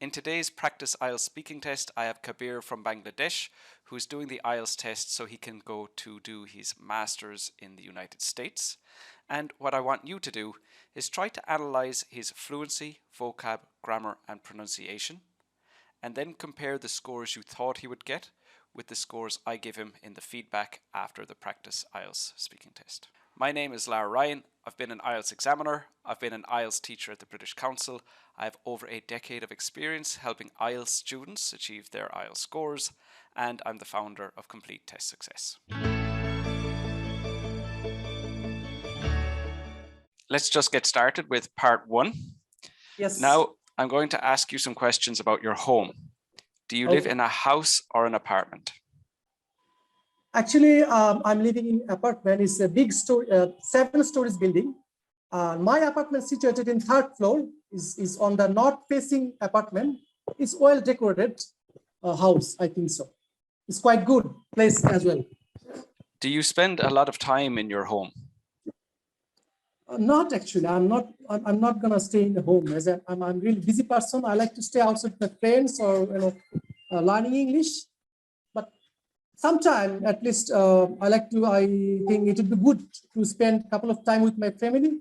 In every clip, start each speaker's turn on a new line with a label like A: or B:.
A: In today's practice IELTS speaking test, I have Kabir from Bangladesh, who's doing the IELTS test so he can go to do his master's in the United States. And what I want you to do is try to analyze his fluency, vocab, grammar, and pronunciation, and then compare the scores you thought he would get with the scores I give him in the feedback after the practice IELTS speaking test. My name is Lara Ryan. I've been an IELTS examiner. I've been an IELTS teacher at the British Council. I have over a decade of experience helping IELTS students achieve their IELTS scores, and I'm the founder of Complete Test Success. Let's just get started with part one.
B: Yes.
A: Now, I'm going to ask you some questions about your home. Do you live in a house or an apartment?
B: Actually, I'm living in apartment. It's a big 7 stories building. My apartment situated in 3rd floor is on the north-facing apartment. It's well decorated house, I think so. It's quite good place as well.
A: Do you spend a lot of time in your home?
B: Not actually. I'm not gonna stay in the home. As I'm a really busy person. I like to stay outside with my friends or learning English. But sometime, at least, I think it would be good to spend a couple of time with my family.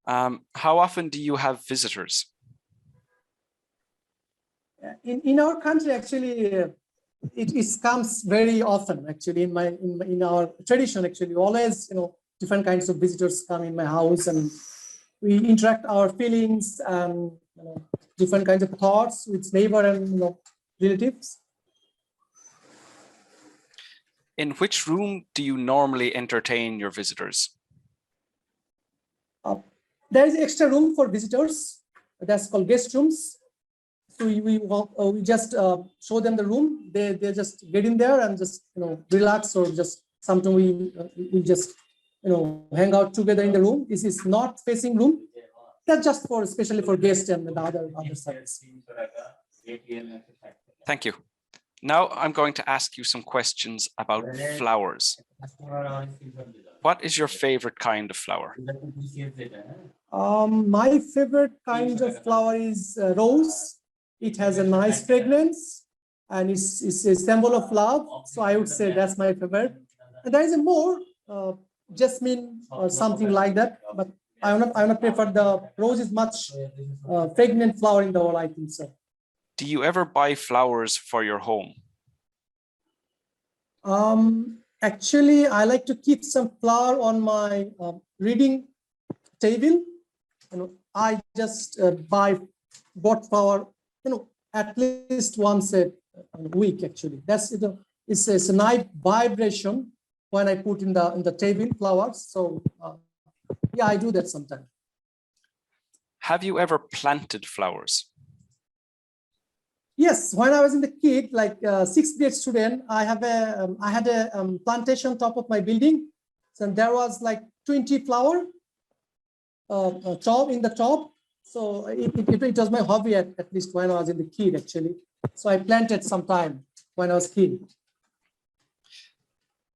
A: How often do you have visitors?
B: In our country, actually, it comes very often. Actually, in our tradition, actually, always different kinds of visitors come in my house, and we interact our feelings and different kinds of thoughts with neighbor and relatives.
A: In which room do you normally entertain your visitors?
B: There is extra room for visitors. That's called guest rooms. So we just show them the room. They just get in there and just relax, or just sometimes we just hang out together in the room. This is north facing room. That's just for especially for guests and the other sides.
A: Thank you. Now I'm going to ask you some questions about flowers. What is your favorite kind of flower?
B: My favorite kind of flower is rose. It has a nice fragrance and it's a symbol of love. So I would say that's my favorite. And there is a more jasmine or something like that. But I would prefer the rose is much fragrant flower in the world, I think so.
A: Do you ever buy flowers for your home?
B: Actually, I like to keep some flower on my reading table. I just bought flower, at least once a week. Actually, that's it. It's a nice vibration when I put in the table flowers. So yeah, I do that sometimes.
A: Have you ever planted flowers?
B: Yes, when I was in the kid, like 6th grade student, I had a plantation top of my building, and there was like 20 flower top in the top. So it was my hobby at least when I was in the kid actually. So I planted sometime when I was kid.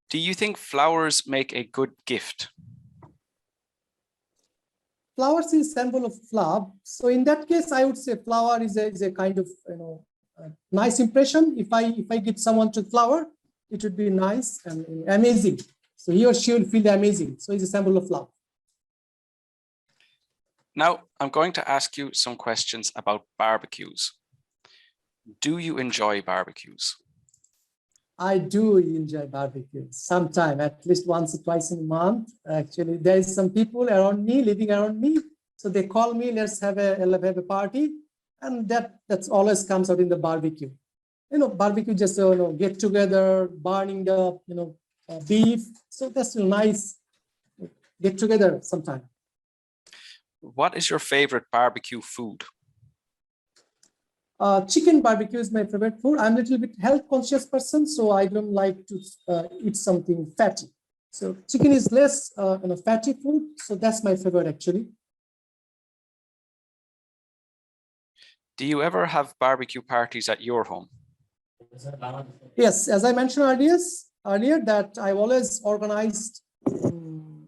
A: Do you think flowers make a good gift?
B: Flowers is a symbol of love. So in that case, I would say flower is a kind of nice impression. If I give someone to flower, it would be nice and amazing. So he or she will feel amazing. So it's a symbol of love.
A: Now I'm going to ask you some questions about barbecues. Do you enjoy barbecues?
B: I do enjoy barbecues. Sometime, at least once or twice in a month. Actually, there is some people around me, living around me. So they call me, let's have a party. And that's always comes out in the barbecue. Barbecue just get together, burning the beef. So that's a nice get together sometime.
A: What is your favorite barbecue food?
B: Chicken barbecue is my favorite food. I'm a little bit health conscious person, so I don't like to eat something fatty. So chicken is less fatty food. So that's my favorite actually.
A: Do you ever have barbecue parties at your home?
B: Yes, as I mentioned earlier that I've always organized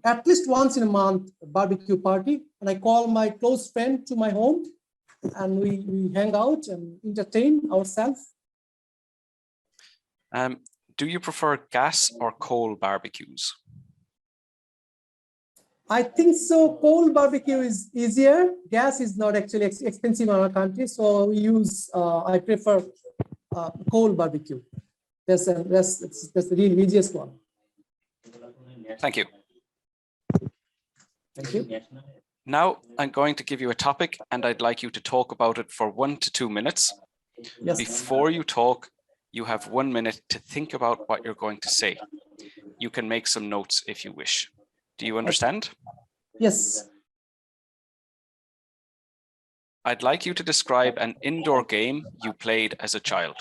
B: at least once in a month barbecue party, and I call my close friend to my home, and we hang out and entertain ourselves.
A: Do you prefer gas or coal barbecues?
B: I think so. Coal barbecue is easier. Gas is not actually expensive in our country, so we use. I prefer coal barbecue. That's the real easiest one.
A: Thank you.
B: Thank you.
A: Now I'm going to give you a topic, and I'd like you to talk about it for 1 to 2 minutes.
B: Yes.
A: Before you talk, you have 1 minute to think about what you're going to say. You can make some notes if you wish. Do you understand?
B: Yes.
A: I'd like you to describe an indoor game you played as a child.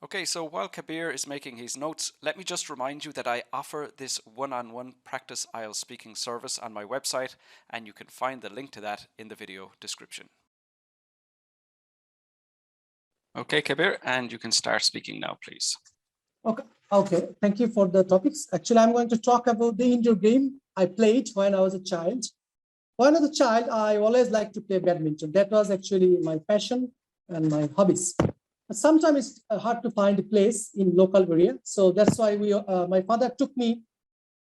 A: Okay, so while Kabir is making his notes, let me just remind you that I offer this one-on-one practice IELTS speaking service on my website, and you can find the link to that in the video description. Okay, Kabir, and you can start speaking now, please.
B: Okay. Thank you for the topics. Actually, I'm going to talk about the indoor game I played when I was a child. When I was a child, I always liked to play badminton. That was actually my passion and my hobbies. Sometimes it's hard to find a place in local area, so that's why my father took me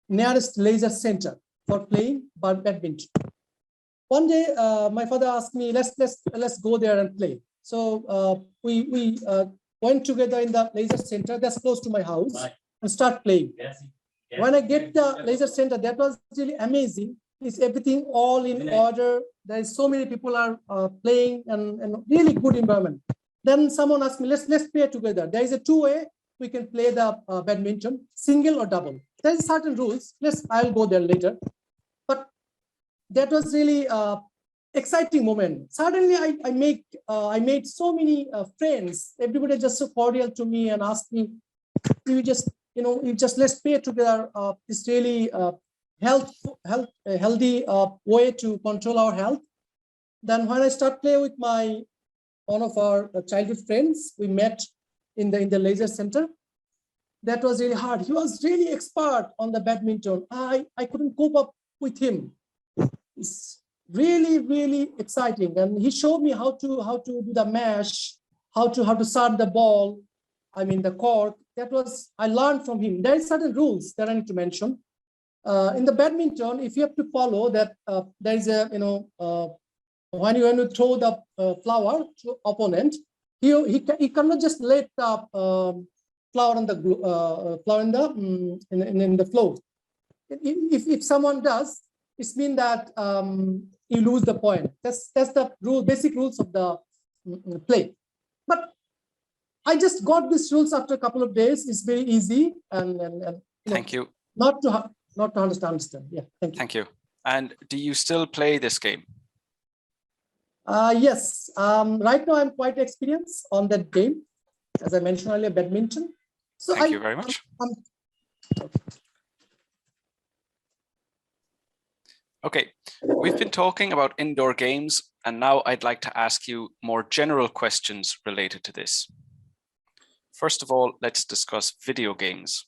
B: nearest leisure center for playing badminton. One day, my father asked me, let's go there and play. So we went together in the leisure center that's close to my house and start playing. When I get the leisure center, that was really amazing. It's everything all in order. There is so many people are playing and really good environment. Then someone asked me, let's play together. There is a two-way we can play the badminton, single or double. There's certain rules. I'll go there later. But that was really exciting moment. Suddenly, I made so many friends. Everybody just so cordial to me and asked me, you just let's play together. It's really healthy way to control our health. Then when I start playing with one of our childhood friends, we met in the leisure center. That was really hard. He was really expert on the badminton. I couldn't cope up with him. It's really, really exciting. And he showed me how to do the mash, how to serve the ball. I mean the court. That was I learned from him. There are certain rules that I need to mention. In the badminton, if you have to follow that, there is a when you throw the flower to opponent, he cannot just let the flower on the flower in the floor. If someone does, it means that you lose the point. That's the basic rules of the play. But I just got these rules after a couple of days. It's very easy and
A: thank you.
B: Not to understand. Yeah, thank you.
A: Thank you. And do you still play this game?
B: Yes. Right now I'm quite experienced on that game, as I mentioned earlier, badminton. So
A: thank you very much. Okay, we've been talking about indoor games, and now I'd like to ask you more general questions related to this. First of all, let's discuss video games.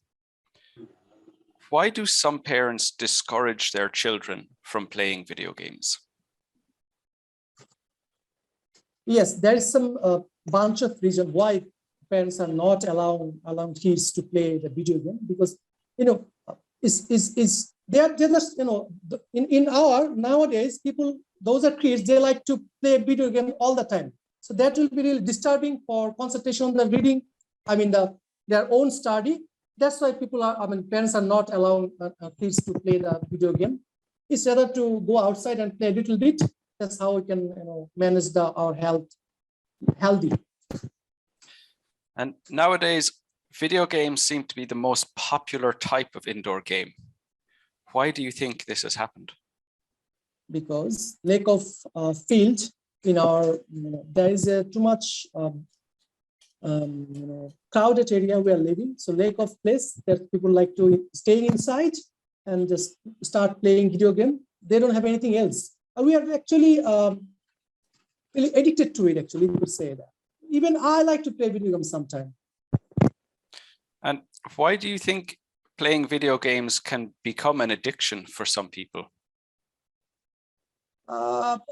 A: Why do some parents discourage their children from playing video games?
B: Yes, there is some bunch of reasons why parents are not allowing kids to play the video game, because they're just in our nowadays people, those are kids, they like to play video game all the time. So that will be really disturbing for concentration on the reading. I mean their own study. That's why parents are not allowing kids to play the video game. It's rather to go outside and play a little bit. That's how we can manage our health healthy.
A: And nowadays, video games seem to be the most popular type of indoor game. Why do you think this has happened?
B: Because lack of field in our, there is too much crowded area we are living. So lack of place that people like to stay inside and just start playing video game. They don't have anything else. And we are actually really addicted to it, actually, we could say that. Even I like to play video games sometimes.
A: And why do you think playing video games can become an addiction for some people?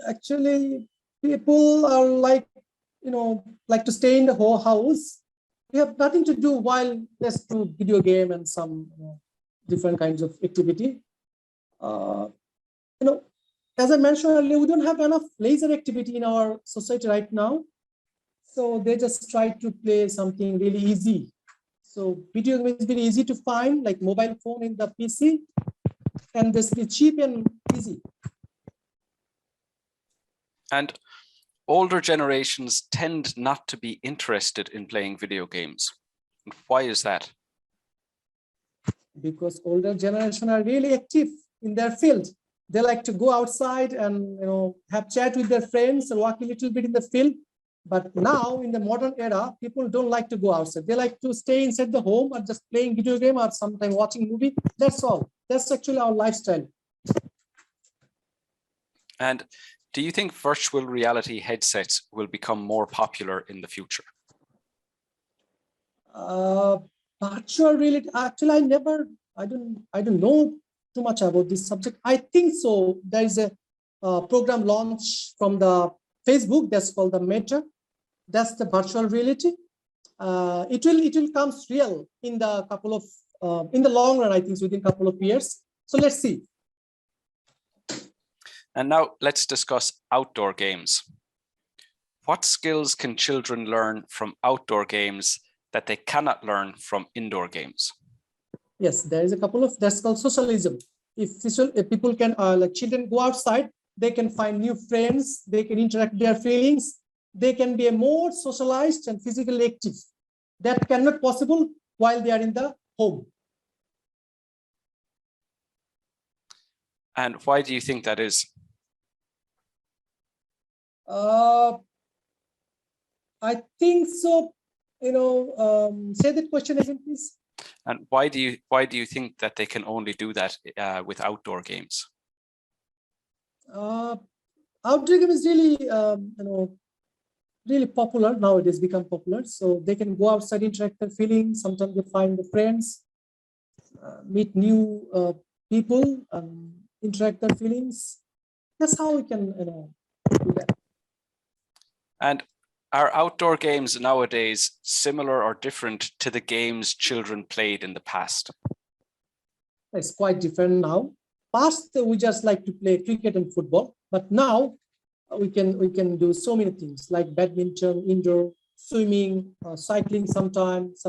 B: Actually, people are like, like to stay in the whole house. We have nothing to do while just do video game and some different kinds of activity. Uh, you know, as I mentioned earlier, we don't have enough leisure activity in our society right now. So they just try to play something really easy. So video game is very easy to find, like mobile phone in the PC, and this is cheap and easy.
A: And older generations tend not to be interested in playing video games. Why is that?
B: Because older generation are really active in their field. They like to go outside and have chat with their friends and walk a little bit in the field. But now in the modern era, people don't like to go outside. They like to stay inside the home or just playing video game or sometimes watching movie. That's all. That's actually our lifestyle.
A: And do you think virtual reality headsets will become more popular in the future?
B: Virtual reality, actually, I don't know too much about this subject. I think so. There is a program launch from the Facebook that's called the Meta. That's the virtual reality. It will come real in the in the long run. I think within a couple of years. So let's see.
A: And now let's discuss outdoor games. What skills can children learn from outdoor games that they cannot learn from indoor games?
B: Yes, there is a couple of, that's called socialism. If people can, like children go outside, they can find new friends, they can interact their feelings, they can be more socialized and physically active. That cannot possible while they are in the home.
A: And why do you think that is?
B: I think so. Say that question again, please.
A: And why do you think that they can only do that with outdoor games?
B: Outdoor game is really, really popular nowadays. Become popular, so they can go outside, interact their feelings. Sometimes they find the friends, meet new people, interact their feelings. That's how we can, do that.
A: And are outdoor games nowadays similar or different to the games children played in the past?
B: It's quite different now. Past, we just like to play cricket and football, but now we can do so many things like badminton, indoor, swimming, cycling, sometimes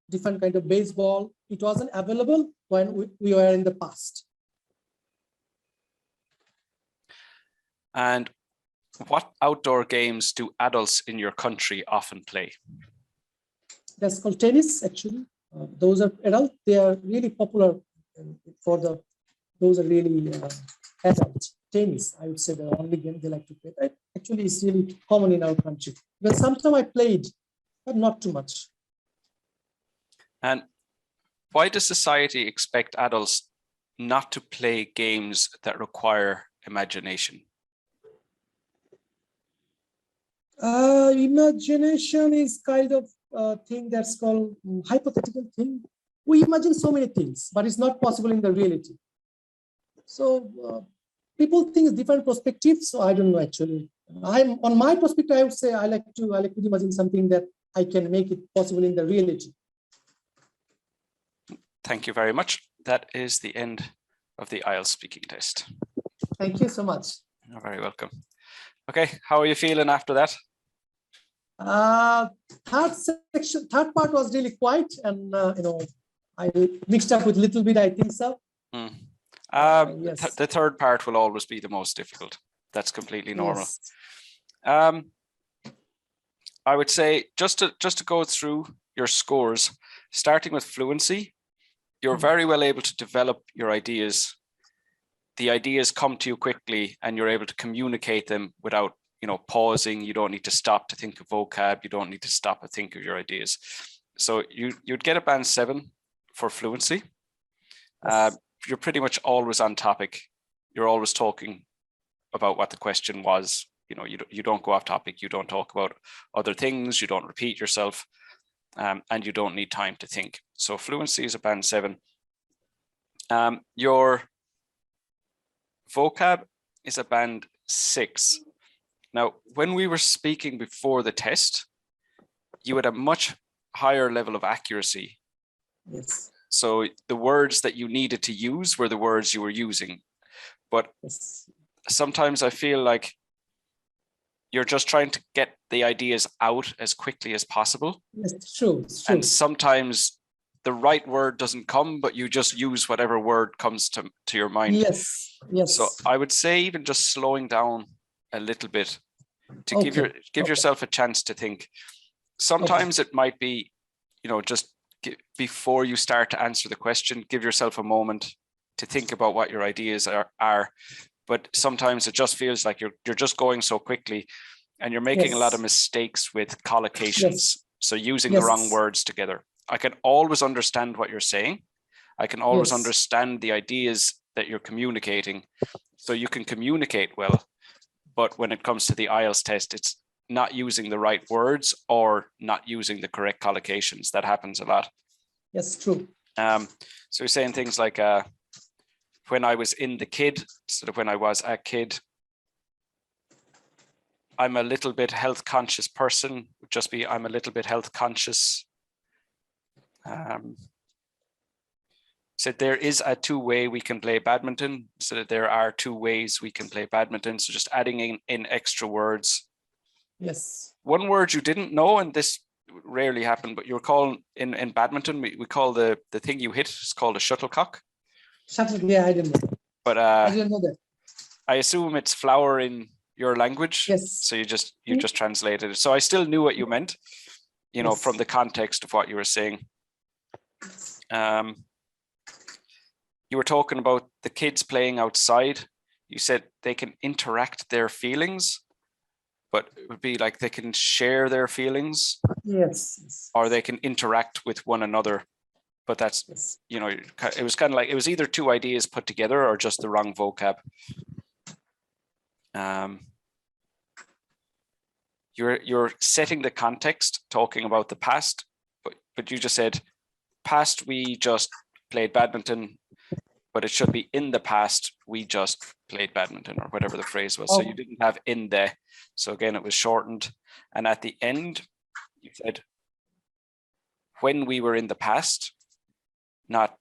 B: different kind of baseball. It wasn't available when we were in the past.
A: And what outdoor games do adults in your country often play?
B: That's called tennis, actually. Those are adult. They are really popular those are really adult. Tennis, I would say, the only game they like to play. Actually, it's really common in our country. But sometimes I played, but not too much.
A: And why does society expect adults not to play games that require imagination?
B: Imagination is kind of a thing that's called hypothetical thing. We imagine so many things, but it's not possible in the reality. So people think different perspectives. So I don't know, actually. I'm on my perspective, I would say I like to imagine something that I can make it possible in the reality.
A: Thank you very much. That is the end of the IELTS speaking test.
B: Thank you so much.
A: You're very welcome. Okay, how are you feeling after that?
B: Third part was really quiet, and I mixed up with a little bit, I think so.
A: Yes. The third part will always be the most difficult. That's completely normal. Yes. I would say just to go through your scores, starting with fluency, you're very well able to develop your ideas. The ideas come to you quickly and you're able to communicate them without pausing. You don't need to stop to think of vocab. You don't need to stop to think of your ideas. So you'd get a band 7 for fluency. Yes. You're pretty much always on topic. You're always talking about what the question was. You don't go off topic. You don't talk about other things. You don't repeat yourself, and you don't need time to think. So fluency is a band 7. Your vocab is a band 6. Now, when we were speaking before the test, you had a much higher level of accuracy.
B: Yes.
A: So the words that you needed to use were the words you were using. But
B: Yes.
A: sometimes I feel like you're just trying to get the ideas out as quickly as possible.
B: Yes, it's true. It's true.
A: And sometimes the right word doesn't come, but you just use whatever word comes to your mind.
B: Yes. Yes.
A: So I would say even just slowing down a little bit to give yourself a chance to think. Sometimes it might be, just before you start to answer the question, give yourself a moment to think about what your ideas are. But sometimes it just feels like you're just going so quickly and you're making a lot of mistakes with collocations. So using the wrong words together. I can always understand what you're saying. I can always understand the ideas that you're communicating. So you can communicate well. But when it comes to the IELTS test, it's not using the right words or not using the correct collocations. That happens a lot.
B: Yes, true.
A: So you're saying things like, when I was in the kid, instead of when I was a kid. I'm a little bit health conscious person, would just be I'm a little bit health conscious. So there is a 2-way we can play badminton. So that there are 2 ways we can play badminton. So just adding in extra words.
B: Yes.
A: One word you didn't know, and this rarely happened, but you're calling in badminton, we call the thing you hit, it's called a shuttlecock.
B: Yeah, I didn't know.
A: But
B: I didn't know that.
A: I assume it's flower in your language.
B: Yes.
A: So you just translated it. So I still knew what you meant, from the context of what you were saying. You were talking about the kids playing outside. You said they can interact their feelings, but it would be like they can share their feelings.
B: Yes.
A: Or they can interact with one another. But that's, it was kind of like, it was either 2 ideas put together or just the wrong vocab. You're setting the context, talking about the past, but you just said past we just played badminton, but it should be in the past we just played badminton, or whatever the phrase was. So you didn't have in the, so again it was shortened. And at the end you said when we were in the past, not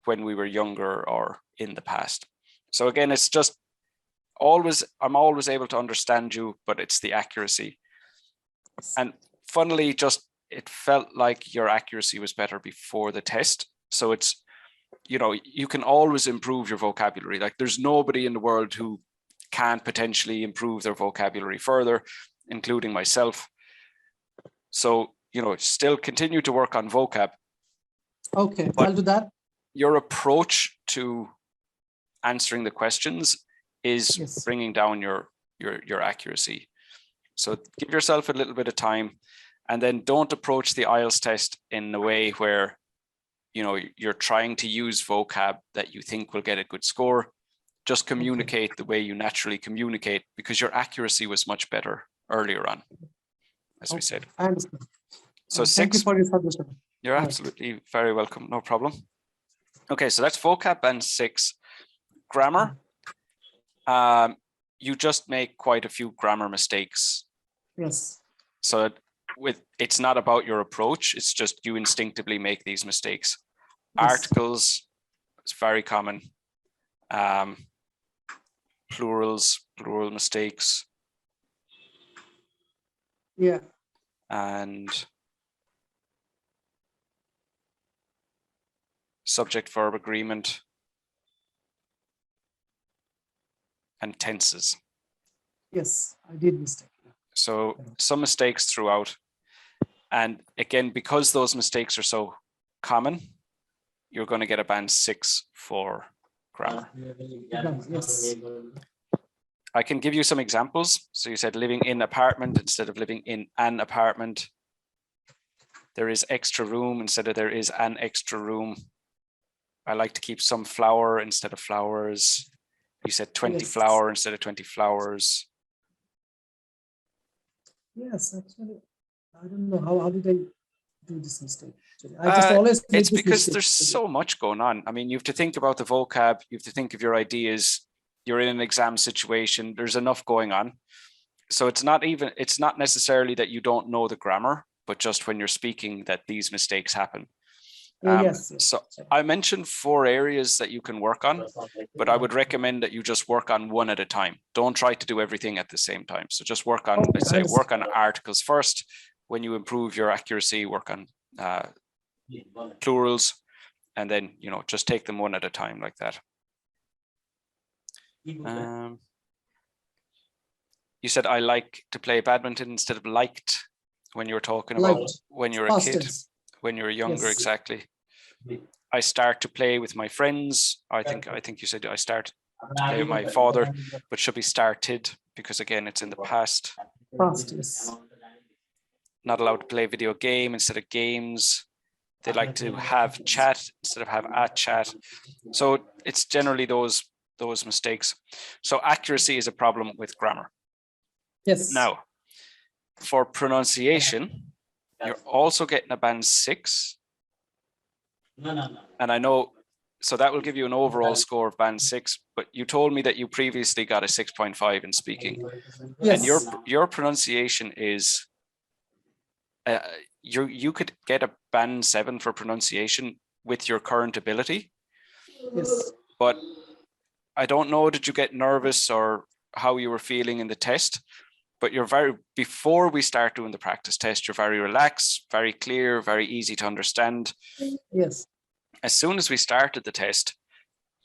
A: when we were younger or in the past. So again, it's just I'm always able to understand you, but it's the accuracy. And funnily, it felt like your accuracy was better before the test. So it's, you can always improve your vocabulary. Like there's nobody in the world who can't potentially improve their vocabulary further, including myself. So, still continue to work on vocab.
B: Okay, I'll do that.
A: Your approach to answering the questions is bringing down your accuracy. So give yourself a little bit of time, and then don't approach the IELTS test in a way where, you're trying to use vocab that you think will get a good score. Just communicate the way you naturally communicate, because your accuracy was much better earlier on, as we said.
B: I understand.
A: So
B: thank you for your suggestion.
A: You're absolutely very welcome. No problem. Okay, so that's vocab band 6. Grammar. You just make quite a few grammar mistakes.
B: Yes.
A: So it's not about your approach. It's just you instinctively make these mistakes. Articles, it's very common. Plural mistakes.
B: Yeah.
A: And subject verb agreement. And tenses.
B: Yes, I did mistake.
A: So some mistakes throughout. And again, because those mistakes are so common, you're going to get a band 6 for grammar.
B: Yes.
A: I can give you some examples. So you said living in apartment instead of living in an apartment. There is extra room instead of there is an extra room. I like to keep some flour instead of flowers. You said 20 flour instead of 20 flowers.
B: Yes, actually, I don't know how did I do this mistake? Actually, I just always make
A: It's
B: this
A: because
B: mistake.
A: there's so much going on. I mean, you have to think about the vocab, you have to think of your ideas. You're in an exam situation. There's enough going on. So it's not necessarily that you don't know the grammar, but just when you're speaking that these mistakes happen.
B: Yes.
A: So I mentioned 4 areas that you can work on, but I would recommend that you just work on one at a time. Don't try to do everything at the same time. So just work on, let's say, work on articles first. When you improve your accuracy, work on plurals, and then, you know, just take them one at a time like that. You said I like to play badminton instead of liked when you were talking about when you're a kid, when you were younger. Yes. Exactly. I start to play with my friends. I think you said I started to play with my father, but should be started because again, it's in the past.
B: Past, yes.
A: Not allowed to play video game instead of games. They like to have chat instead of have a chat. So it's generally those mistakes. So accuracy is a problem with grammar.
B: Yes.
A: Now, for pronunciation, you're also getting a band 6. And I know, so that will give you an overall score of band 6, but you told me that you previously got a 6.5 in speaking.
B: Yes.
A: And your pronunciation is, you could get a band 7 for pronunciation with your current ability.
B: Yes.
A: But I don't know, did you get nervous or how you were feeling in the test? But before we start doing the practice test, you're very relaxed, very clear, very easy to understand.
B: Yes.
A: As soon as we started the test,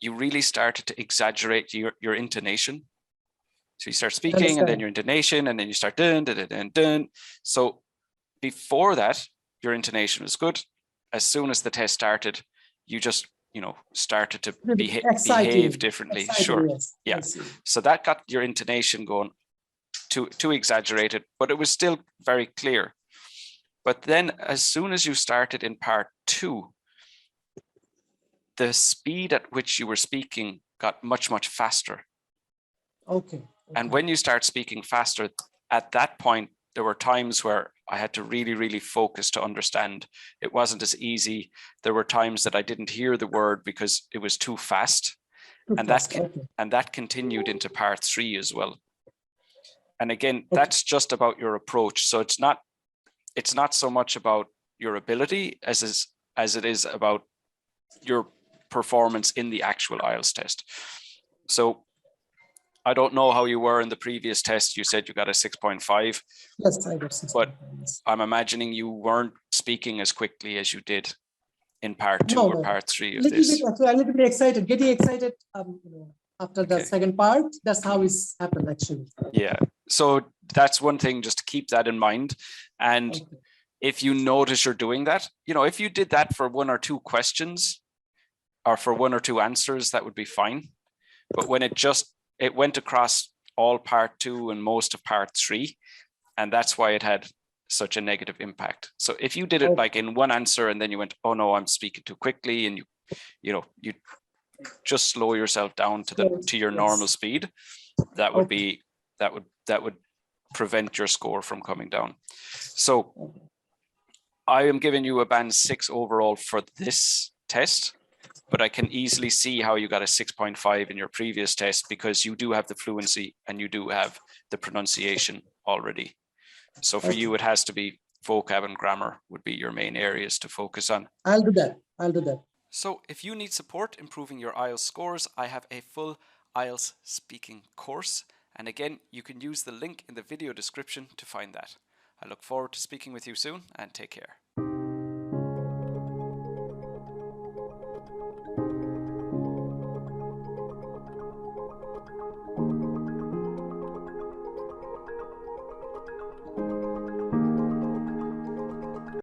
A: you really started to exaggerate your intonation. So you start speaking and then your intonation, and then you start dun, dun, dun, dun, dun. So before that, your intonation was good. As soon as the test started, you just, you know, started to behave differently. Sure. Yes. Yeah. So that got your intonation going too exaggerated, but it was still very clear. But then as soon as you started in part 2, the speed at which you were speaking got much, much faster.
B: Okay.
A: And when you start speaking faster, at that point, there were times where I had to really, really focus to understand. It wasn't as easy. There were times that I didn't hear the word because it was too fast. And that continued into part 3 as well. And again, that's just about your approach. So it's not so much about your ability as it is about your performance in the actual IELTS test. So I don't know how you were in the previous test. You said you got a 6.5.
B: Yes, I got 6.5.
A: But I'm imagining you weren't speaking as quickly as you did in part 2 or part 3 of this.
B: I'm a little bit excited, getting excited after the second part. That's how it's happened, actually.
A: Yeah. So that's one thing, just to keep that in mind. And if you notice you're doing that, you know, if you did that for 1 or 2 questions or for 1 or 2 answers, that would be fine. But when it went across all part 2 and most of part 3, and that's why it had such a negative impact. So if you did it like in 1 answer and then you went, oh no, I'm speaking too quickly, and you just slow yourself down to your normal speed, that would prevent your score from coming down. So I am giving you a band 6 overall for this test, but I can easily see how you got a 6.5 in your previous test because you do have the fluency and you do have the pronunciation already. So for you, it has to be vocab and grammar would be your main areas to focus on.
B: I'll do that.
A: So if you need support improving your IELTS scores, I have a full IELTS speaking course. And again, you can use the link in the video description to find that. I look forward to speaking with you soon, and take care.